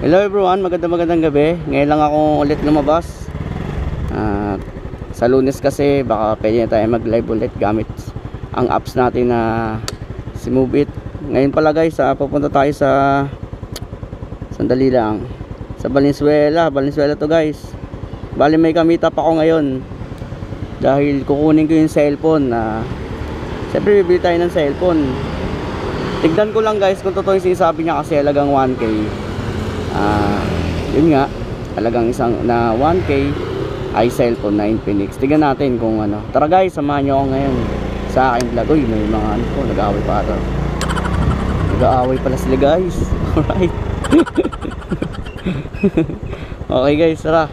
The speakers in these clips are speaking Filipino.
Hello everyone, magandang gabi. Ngayon lang ako ulit lumabas. Sa Lunes kasi baka pwede na tayo mag live ulit gamit ang apps natin na si Move It. Ngayon pala guys, pupunta tayo sa sandali lang, sa Valenzuela to guys. Bali may ka-meet up ako ngayon dahil kukunin ko yung cellphone. Siyempre bibili tayo ng cellphone. Tignan ko lang guys kung totoo yung sinasabi niya kasi halagang 1K. Yun nga, halagang isang na 1K ay cellphone na Infinix. Tignan natin kung ano. Tara guys, samahan nyo ako ngayon sa aking vlog. Uy, may mga ano ko, nag-aaway pa ito. Nag-aaway pala sila guys. Alright. Okay guys, tara,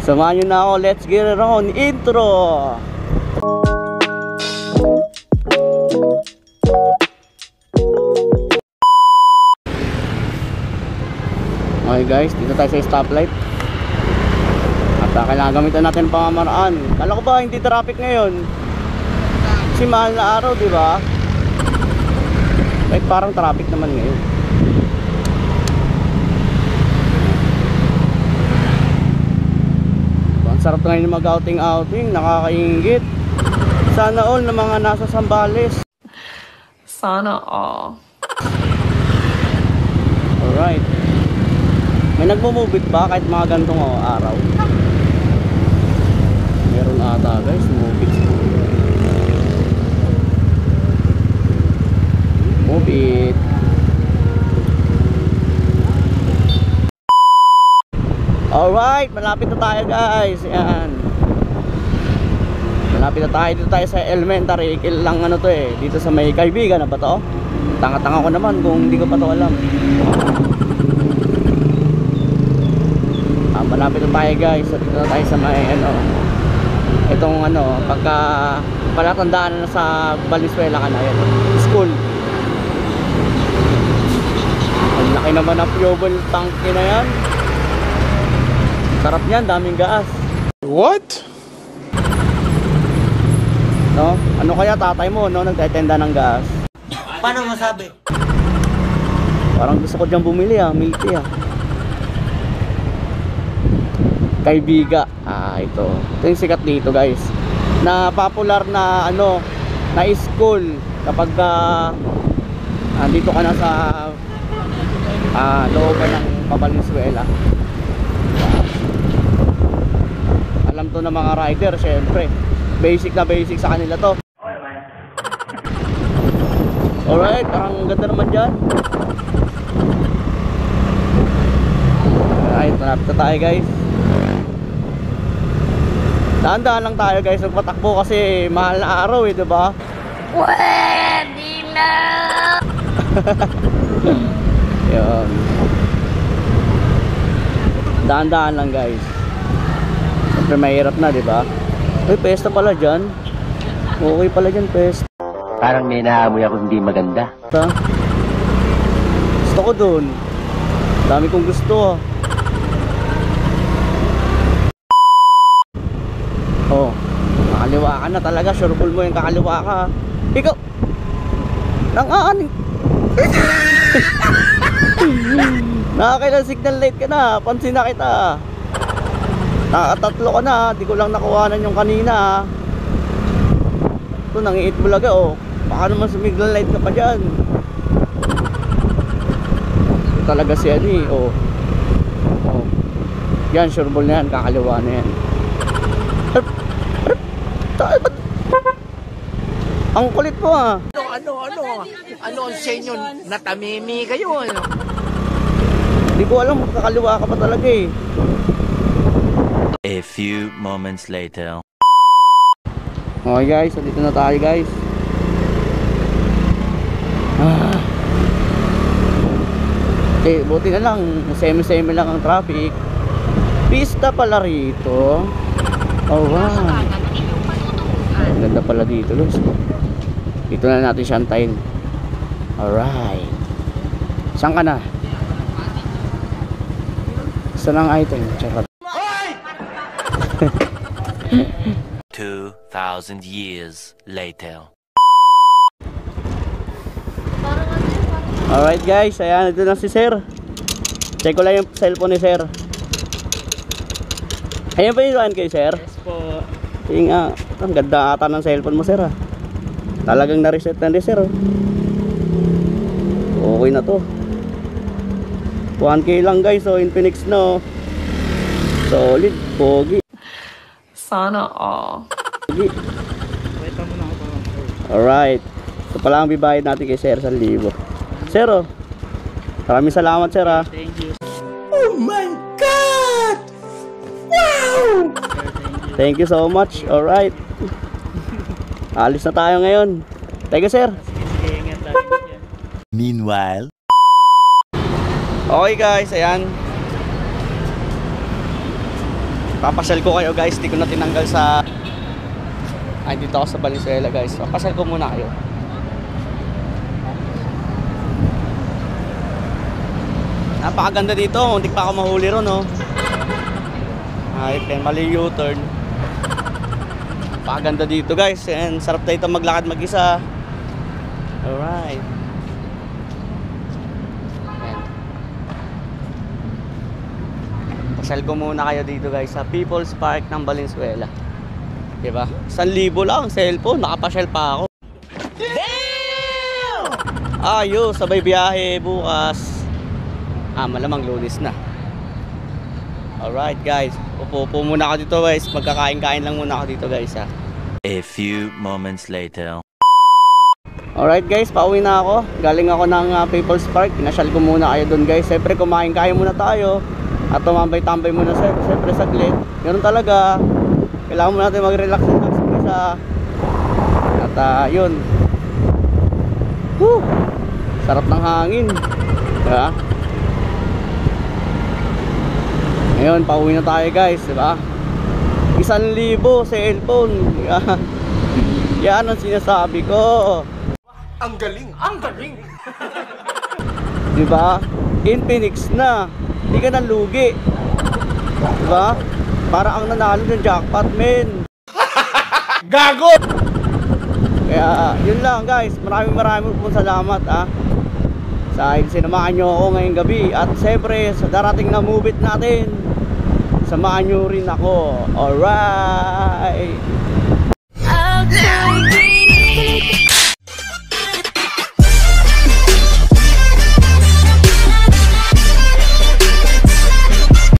samahan nyo na ako. Let's get it on. Intro. Okay guys, dito tayo sa stoplight. At kailangan gamitan natin ang pamamaraan. Kala ko ba hindi traffic ngayon? Kasi mahal na araw, di ba? Like parang traffic naman ngayon. Ang sarap ngayon mag-outing, nakakaingit. Sana all na mga nasa Zambales. Sana all. Alright. May nagmumubit ba kahit mga gantong araw? Meron ata guys, mubit. Mubit. Alright, malapit na tayo guys. Yan. Malapit na tayo. Dito tayo sa elementary. Ilang ano to eh. Dito sa may kaibigan na ba to? Tanga-tanga ko naman kung hindi ko pa to alam. Malapit na tayo guys. So, dito na tayo sa may ano, itong ano, pagka palatandaan na sa Valenzuela ka na yan, school. Ang laki naman ang fuel tank na yan. Sarap yan, daming gas. What? No? Ano kaya tatay mo no, nagtetenda ng gas? Paano masabi? Parang gusto ko dyan bumili milky Kaibiga. Ito yung sikat dito guys, na popular na ano, na school kapag andito ka na sa looban ng Valenzuela. Alam to ng mga rider, syempre basic sa kanila to. Alright, parang ganda naman dyan. Alright, malapit na tayo guys. Dahan-dahan lang tayo guys, magpatakbo kasi mahal na araw eh, diba? Pwede na! Yun. Dahan-dahan lang guys. Siyempre mahirap na, diba? Uy, pesta pala dyan. Okay pala dyan, pesta. Parang may naamoy ako hindi maganda. Gusto ko dun. Dami kong gusto Oh, kakaliwa ka na talaga. Sure ball mo yung kakaliwa ka. Ikaw nang-aaning nakakailang signal light ka na. Pansin na kita. Nakatatlo ka na. Di ko lang nakuhanan yung kanina. Ito, nangiit bulaga baka naman sumignal light ka pa dyan. Ito talaga si Ani. Yan, sure ball na yan. Kakaliwa na yan. Ang kulit mo Ano ang sa inyo? Natamimi kayo Hindi ko alam, kakaliwa ka pa talaga eh. A few moments later. Okay guys, so dito na tayo guys. Okay, buti na lang, semi-semi lang ang traffic. Pista pala rito. Oh wow, ganda pala dito guys. Dito na natin siya antayin. Alright. Saan ka na? Saan ang item? Charot. 2,000 years later. Alright guys, ayan, ito na si Sir. Check ko lang yung cellphone ni sir. Ayan ba yung kay sir? Yes po. Yung ang ganda ata ng cellphone mo sir Talagang na-reset na rin sir Okay na to. 1K lang guys, so Infinix no. Solid, pogi. Sana all. Pogi. Wait mo na ako. Alright. Ito pala ang bibayad natin kay sir, 1,000. Sir maraming salamat sir Thank you. Oh my God! Wow! Thank you so much. Alright. Alis na tayo ngayon. Thank you sir. Sige, ingat lagi dyan. Meanwhile, Okay guys, ayan. Papasal ko kayo guys, di ko na tinanggal sa dito ako sa Valenzuela guys. Papasal ko muna kayo. Napakaganda dito, hindi pa ako mahuli ron Ay, mali U-turn. Napakaganda dito guys, and sarap na ito maglakad mag-isa. Alright. Pasal ko muna kayo dito guys sa People's Park ng Valenzuela. Diba? 1,000 lang cellphone, nakapasyal pa ako. Damn! Ayos, sabay biyahe bukas. Malamang Lunes na. Alright guys, upo muna ako dito guys. Magkakain-kain lang muna ako dito guys a few moments later. Alright guys, pauwi na ako. Galing ako ng People's Park. Pinasyal ko muna kayo dun guys. Siyempre kumain-kain muna tayo. At tumambay-tambay muna siyempre saglit. Ganun talaga. Kailangan muna natin mag-relax at yun. Whew! Sarap ng hangin. Diba? Ngayon, pauwi na tayo guys. Diba? 1,000 cellphone. Yan ang sinasabi ko. Ang galing! Ang galing! Diba? Infinix na. Hindi ka nang lugi. Diba? Para ang nanalo ng jackpot, men. Gago! Kaya, yun lang guys. Maraming po salamat sa sinamahan nyo ako ngayong gabi. At siyempre, sa darating na movie natin, samahan nyo rin ako. Alright!